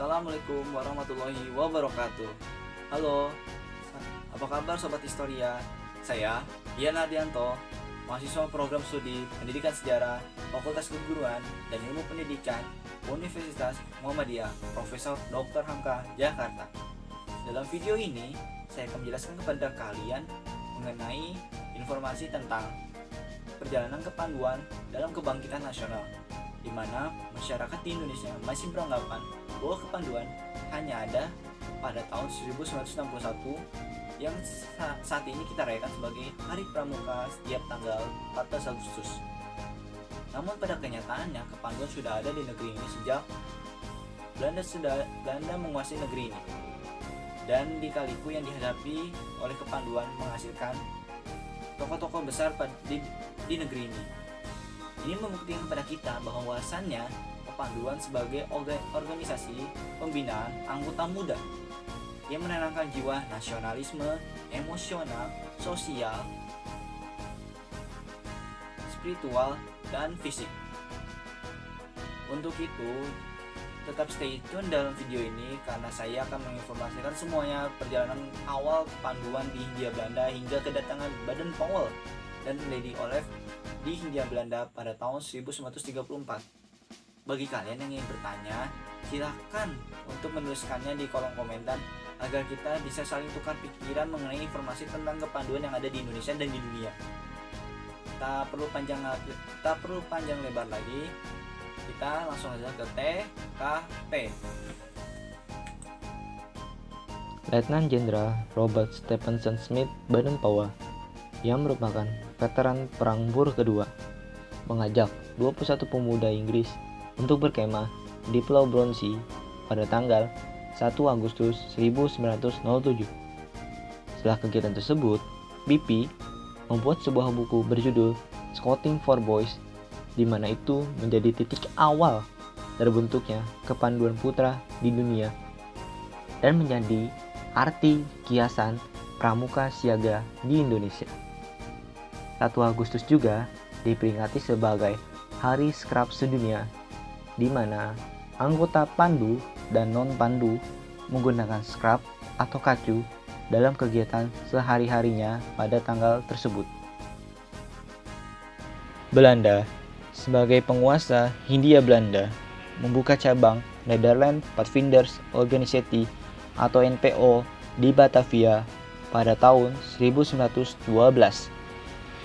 Assalamualaikum warahmatullahi wabarakatuh. Halo, apa kabar Sobat Historia? Saya, Ian Ardianto, mahasiswa program studi Pendidikan Sejarah, Fakultas Keguruan dan Ilmu Pendidikan, Universitas Muhammadiyah, Profesor Dr. Hamka, Jakarta. Dalam video ini, saya akan menjelaskan kepada kalian mengenai informasi tentang perjalanan kepanduan dalam kebangkitan nasional, di mana masyarakat di Indonesia masih beranggapan bahwa kepanduan hanya ada pada tahun 1961 yang saat ini kita rayakan sebagai Hari Pramuka setiap tanggal 14 Agustus. Namun pada kenyataannya kepanduan sudah ada di negeri ini sejak Belanda menguasai negeri ini. Dan di-liku yang dihadapi oleh kepanduan menghasilkan tokoh-tokoh besar di negeri ini. Ini membuktikan kepada kita bahwasannya kepanduan sebagai organisasi pembinaan anggota muda yang menanamkan jiwa nasionalisme, emosional, sosial, spiritual, dan fisik. Untuk itu, tetap stay tune dalam video ini karena saya akan menginformasikan semuanya perjalanan awal kepanduan di Hindia Belanda hingga kedatangan Baden Powell dan Lady Olive di Hindia Belanda pada tahun 1934. Bagi kalian yang ingin bertanya, silahkan untuk menuliskannya di kolom komentar agar kita bisa saling tukar pikiran mengenai informasi tentang kepanduan yang ada di Indonesia dan di dunia. Tak perlu panjang lebar lagi, kita langsung aja ke TKP. Letnan Jenderal Robert Stephenson Smith Baden Powell, yang merupakan veteran Perang Boer Kedua, mengajak 21 pemuda Inggris untuk berkemah di Pulau Bronsey pada tanggal 1 Agustus 1907. Setelah kegiatan tersebut, BP membuat sebuah buku berjudul Scouting for Boys, di mana itu menjadi titik awal terbentuknya kepanduan putra di dunia dan menjadi arti kiasan pramuka siaga di Indonesia. 1 Agustus juga diperingati sebagai Hari Skrap Sedunia, di mana anggota pandu dan non-pandu menggunakan skrap atau kacu dalam kegiatan sehari-harinya pada tanggal tersebut. Belanda sebagai penguasa Hindia Belanda membuka cabang Nederland Padvinders Organisatie atau NPO di Batavia pada tahun 1912.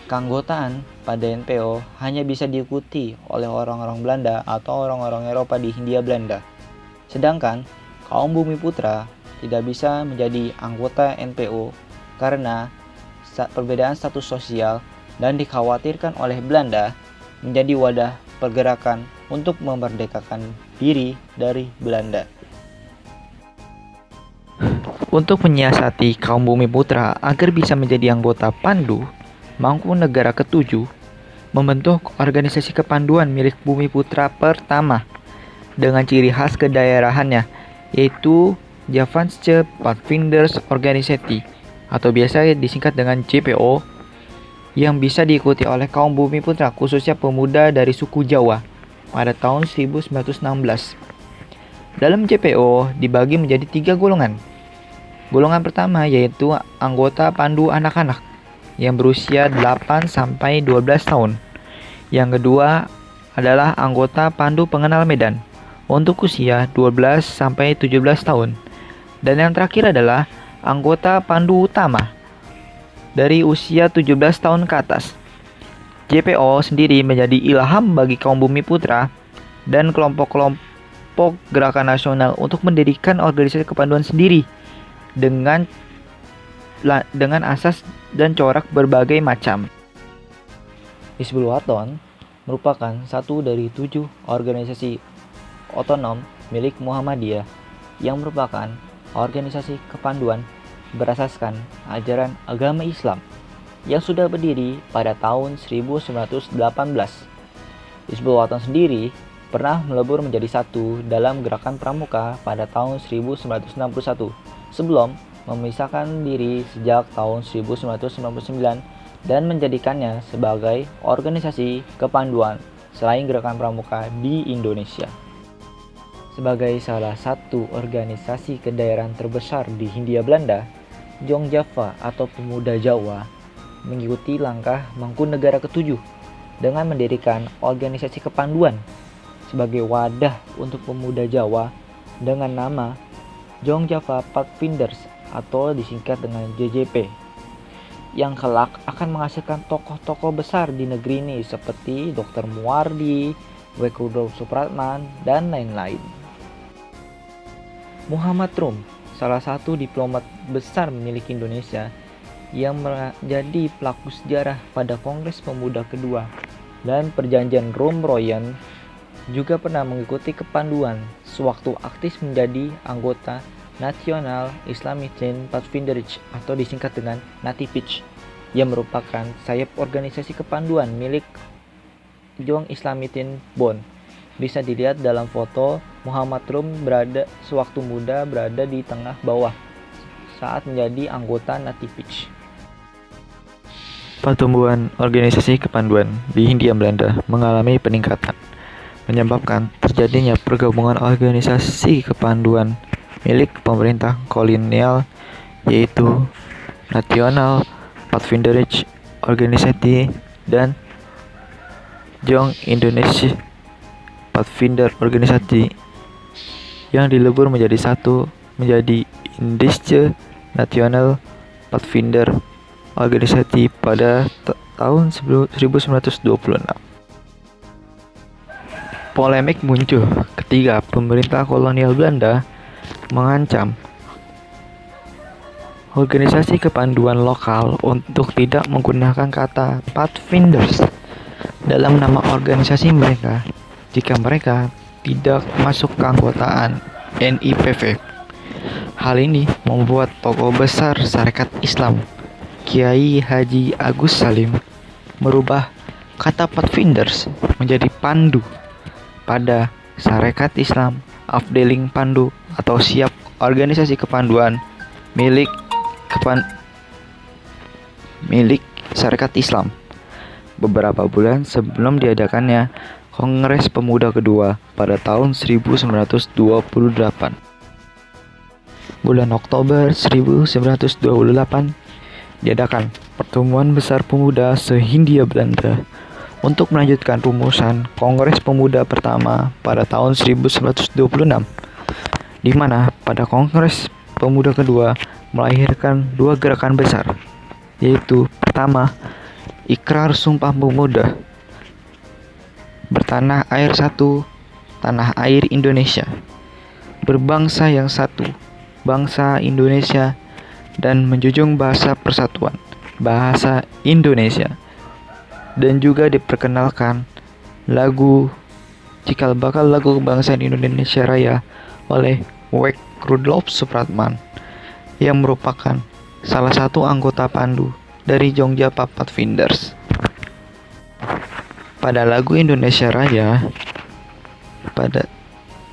Keanggotaan pada NPO hanya bisa diikuti oleh orang-orang Belanda atau orang-orang Eropa di Hindia Belanda. Sedangkan kaum Bumiputra tidak bisa menjadi anggota NPO karena perbedaan status sosial dan dikhawatirkan oleh Belanda menjadi wadah pergerakan untuk memerdekakan diri dari Belanda. Untuk menyiasati kaum Bumiputra agar bisa menjadi anggota Pandu, Mangkunegara ke-7 membentuk organisasi kepanduan milik Bumiputra pertama dengan ciri khas kedaerahannya, yaitu Javansche Padvinders Organisatie atau biasa disingkat dengan JPO, yang bisa diikuti oleh kaum Bumiputra khususnya pemuda dari suku Jawa pada tahun 1916. Dalam JPO dibagi menjadi 3 golongan. Golongan pertama yaitu anggota pandu anak-anak yang berusia 8 sampai 12 tahun. Yang kedua adalah anggota pandu pengenal medan untuk usia 12 sampai 17 tahun. Dan yang terakhir adalah anggota pandu utama dari usia 17 tahun ke atas. JPO sendiri menjadi ilham bagi kaum Bumiputra dan kelompok-kelompok gerakan nasional untuk mendirikan organisasi kepanduan sendiri dengan asas dan corak berbagai macam. Hizbul Wathan merupakan satu dari 7 organisasi otonom milik Muhammadiyah yang merupakan organisasi kepanduan berasaskan ajaran agama Islam yang sudah berdiri pada tahun 1918. Hizbul Wathan sendiri pernah melebur menjadi satu dalam gerakan pramuka pada tahun 1961 sebelum memisahkan diri sejak tahun 1999 dan menjadikannya sebagai organisasi kepanduan selain gerakan pramuka di Indonesia. Sebagai salah satu organisasi kedaerahan terbesar di Hindia Belanda, Jong Java atau Pemuda Jawa mengikuti langkah Mangkunegara ke-7 dengan mendirikan organisasi kepanduan sebagai wadah untuk pemuda Jawa dengan nama Jong Java Pathfinders atau disingkat dengan JJP, yang kelak akan menghasilkan tokoh-tokoh besar di negeri ini seperti Dr. Muwardi, Wek Rudolf Supratman, dan lain-lain. Muhammad Rum, salah satu diplomat besar milik Indonesia yang menjadi pelaku sejarah pada Kongres Pemuda kedua dan Perjanjian Rum-Royan, juga pernah mengikuti kepanduan sewaktu aktif menjadi anggota National Islamitin Pathfinderij atau disingkat dengan NATIPIJ, yang merupakan sayap organisasi kepanduan milik Jong Islamitin Bond. Bisa dilihat dalam foto Muhammad Rum sewaktu muda berada di tengah bawah saat menjadi anggota NATIPIJ. Pertumbuhan organisasi kepanduan di Hindia Belanda mengalami peningkatan, menyebabkan terjadinya pergabungan organisasi kepanduan milik pemerintah kolonial, yaitu National Pathfinderij Organisasi dan Jong Indonesia Pathfinder Organisasi, yang dilebur menjadi satu menjadi Indische National Pathfinder Organisasi pada tahun 1926. Polemik muncul ketika pemerintah kolonial Belanda mengancam organisasi kepanduan lokal untuk tidak menggunakan kata Pathfinders dalam nama organisasi mereka jika mereka tidak masuk keanggotaan NIPV. Hal ini membuat tokoh besar Sarekat Islam, Kiai Haji Agus Salim, merubah kata Pathfinders menjadi Pandu pada Sarekat Islam Afdeling Pandu atau siap organisasi kepanduan milik Sarekat Islam. Beberapa bulan sebelum diadakannya Kongres Pemuda kedua pada tahun 1928. Bulan Oktober 1928 diadakan Pertemuan Besar Pemuda se-Hindia Belanda untuk melanjutkan rumusan Kongres Pemuda pertama pada tahun 1926, di mana pada Kongres Pemuda kedua melahirkan dua gerakan besar, yaitu pertama, Ikrar Sumpah Pemuda Bertanah Air Satu, Tanah Air Indonesia, berbangsa yang satu, bangsa Indonesia, dan menjunjung bahasa persatuan, bahasa Indonesia. Dan juga diperkenalkan lagu Cikal Bakal Lagu Kebangsaan Indonesia Raya oleh Wek Rudolf Supratman, yang merupakan salah satu anggota pandu dari Jong Java Pathfinders. Pada lagu Indonesia Raya,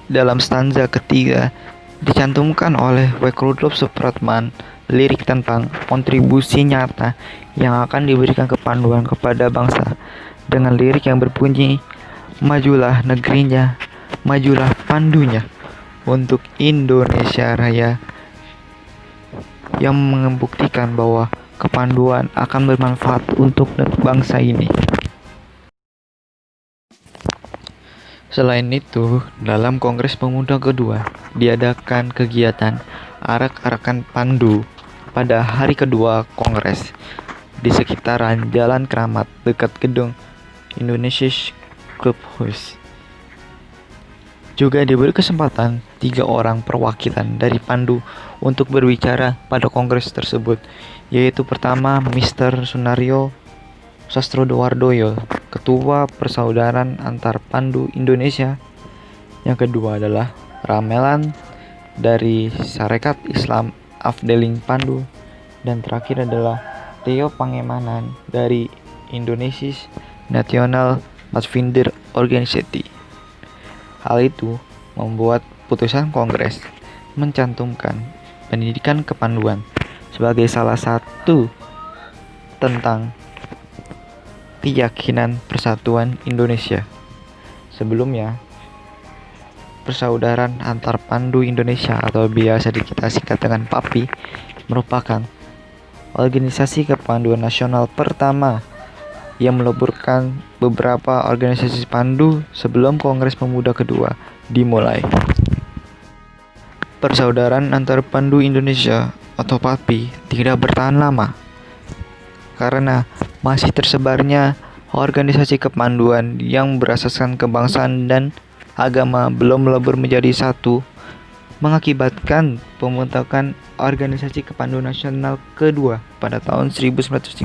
dalam stanza ketiga dicantumkan oleh Wek Rudolf Supratman lirik tentang kontribusi nyata yang akan diberikan kepanduan kepada bangsa dengan lirik yang berbunyi, majulah negerinya, majulah pandunya untuk Indonesia Raya, yang membuktikan bahwa kepanduan akan bermanfaat untuk bangsa ini. Selain itu, dalam Kongres Pemuda kedua diadakan kegiatan arak-arakan pandu pada hari kedua Kongres di sekitaran Jalan Keramat dekat gedung Indonesisch Clubhuis. Juga diberi kesempatan 3 orang perwakilan dari Pandu untuk berbicara pada kongres tersebut, yaitu pertama Mr. Sunario Sastrowardoyo, Ketua Persaudaraan Antar Pandu Indonesia. Yang kedua adalah Ramelan dari Sarekat Islam Afdeling Pandu, dan terakhir adalah Theo Pangemanan dari Indonesisch National Pathfinder Organisasi. Hal itu membuat putusan Kongres mencantumkan pendidikan kepanduan sebagai salah satu tentang keyakinan persatuan Indonesia. Sebelumnya, Persaudaraan Antar Pandu Indonesia atau biasa kita singkat dengan PAPI merupakan organisasi kepanduan nasional pertama yang meleburkan beberapa organisasi pandu sebelum Kongres Pemuda kedua dimulai. Persaudaraan Antar Pandu Indonesia atau PAPI tidak bertahan lama karena masih tersebarnya organisasi kepanduan yang berasaskan kebangsaan dan agama belum melebur menjadi satu, mengakibatkan pembentukan organisasi kepanduan nasional kedua pada tahun 1930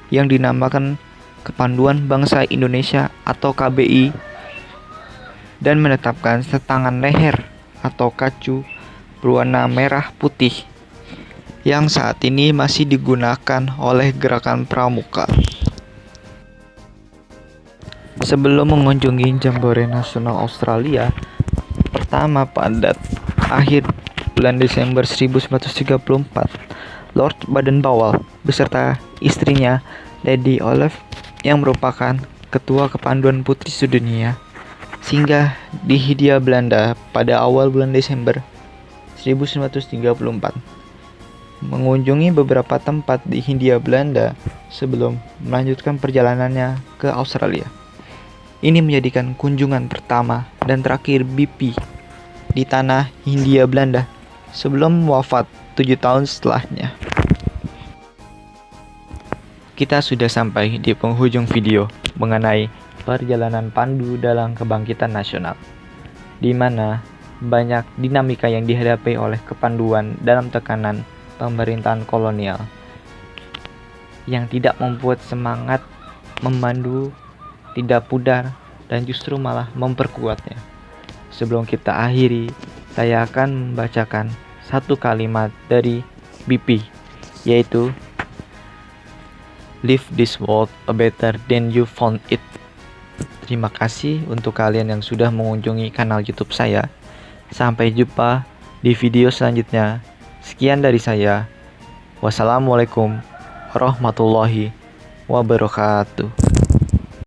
yang dinamakan Kepanduan Bangsa Indonesia atau KBI dan menetapkan setangan leher atau kacu berwarna merah putih yang saat ini masih digunakan oleh Gerakan Pramuka. Sebelum mengunjungi Jambore Nasional Australia pertama pada akhir bulan Desember 1934, Lord Baden-Powell beserta istrinya Lady Olive yang merupakan ketua Kepanduan Putri Sedunia singgah di Hindia Belanda pada awal bulan Desember 1934, mengunjungi beberapa tempat di Hindia Belanda sebelum melanjutkan perjalanannya ke Australia. Ini menjadikan kunjungan pertama dan terakhir BP di tanah Hindia Belanda sebelum wafat 7 tahun setelahnya. Kita sudah sampai di penghujung video mengenai perjalanan Pandu dalam kebangkitan nasional, di mana banyak dinamika yang dihadapi oleh kepanduan dalam tekanan pemerintahan kolonial yang tidak membuat semangat memandu tidak pudar dan justru malah memperkuatnya. Sebelum kita akhiri, saya akan membacakan satu kalimat dari BP, yaitu "Leave this world a better than you found it." Terima kasih untuk kalian yang sudah mengunjungi kanal YouTube saya. Sampai jumpa di video selanjutnya. Sekian dari saya. Wassalamualaikum warahmatullahi wabarakatuh.